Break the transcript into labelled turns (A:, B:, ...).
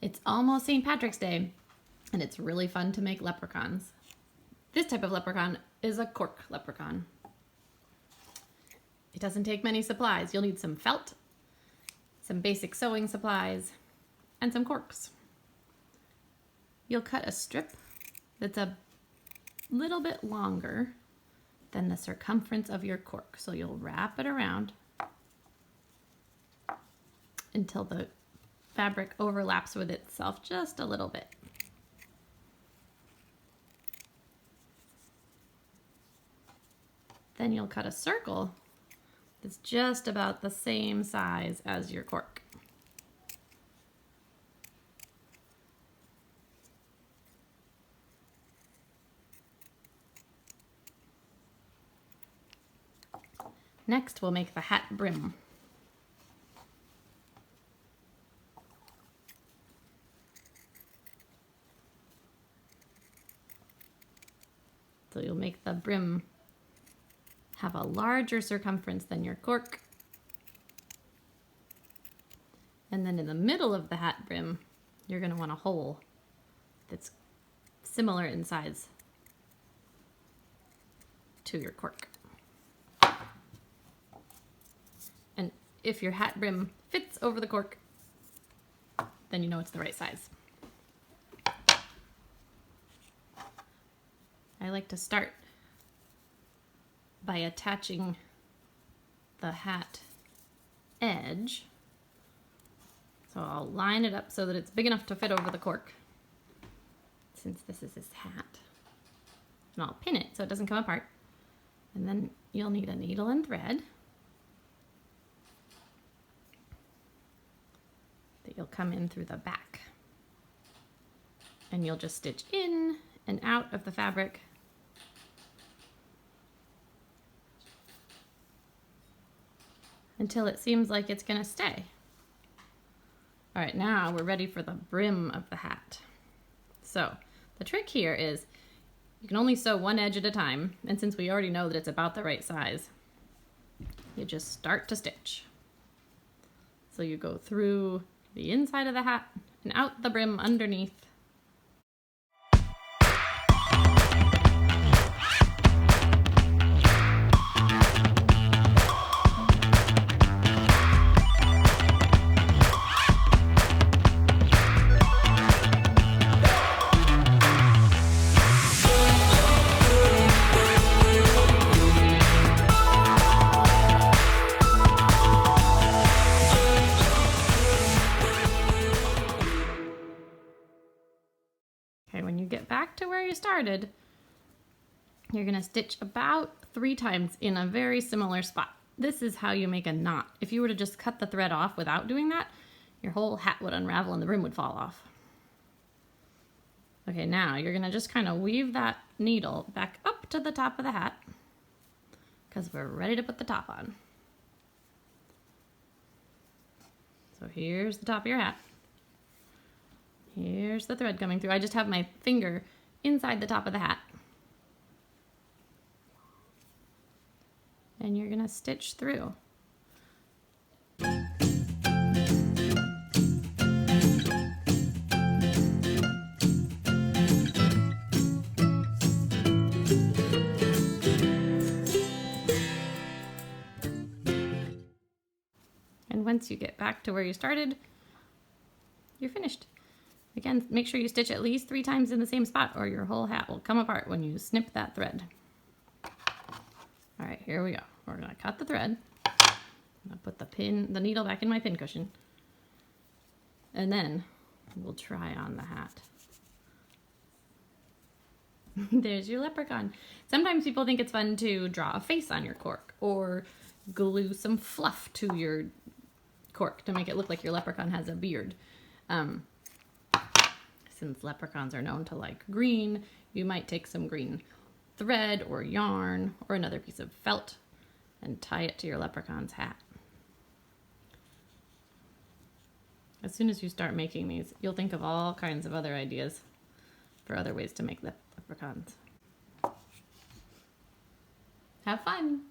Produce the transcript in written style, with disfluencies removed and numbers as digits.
A: It's almost St. Patrick's Day, and it's really fun to make leprechauns. This type of leprechaun is a Cork leprechaun. It doesn't take many supplies. You'll need some felt, some basic sewing supplies, and some corks. You'll cut a strip that's a little bit longer than the circumference of your cork. So you'll wrap it around until the fabric overlaps with itself just a little bit. Then you'll cut a circle that's just about the same size as your cork. Next, we'll make the hat brim. So you'll make the brim have a larger circumference than your cork. And then in the middle of the hat brim, you're going to want a hole that's similar in size to your cork. And if your hat brim fits over the cork, then you know it's the right size. I like to start by attaching the hat edge. So I'll line it up so that it's big enough to fit over the cork, since this is his hat. And I'll pin it so it doesn't come apart. And then you'll need a needle and thread that you'll come in through the back. And you'll just stitch in and out of the fabric until it seems like it's gonna stay. All right, now we're ready for the brim of the hat. So the trick here is you can only sew one edge at a time, and since we already know that it's about the right size, you just start to stitch. So you go through the inside of the hat and out the brim underneath. When you get back to where you started, you're going to stitch about 3 times in a very similar spot. This is how you make a knot. If you were to just cut the thread off without doing that, your whole hat would unravel and the brim would fall off. Okay, now you're going to just kind of weave that needle back up to the top of the hat because we're ready to put the top on. So here's the top of your hat. Here's the thread coming through. I just have my finger inside the top of the hat. And you're gonna stitch through. And once you get back to where you started, you're finished. Again, make sure you stitch at least 3 times in the same spot or your whole hat will come apart when you snip that thread. All right, here we go. We're gonna cut the thread. I'll put the needle back in my pin cushion. And then we'll try on the hat. There's your leprechaun. Sometimes people think it's fun to draw a face on your cork or glue some fluff to your cork to make it look like your leprechaun has a beard. Since leprechauns are known to like green, you might take some green thread or yarn or another piece of felt and tie it to your leprechaun's hat. As soon as you start making these, you'll think of all kinds of other ideas for other ways to make leprechauns. Have fun!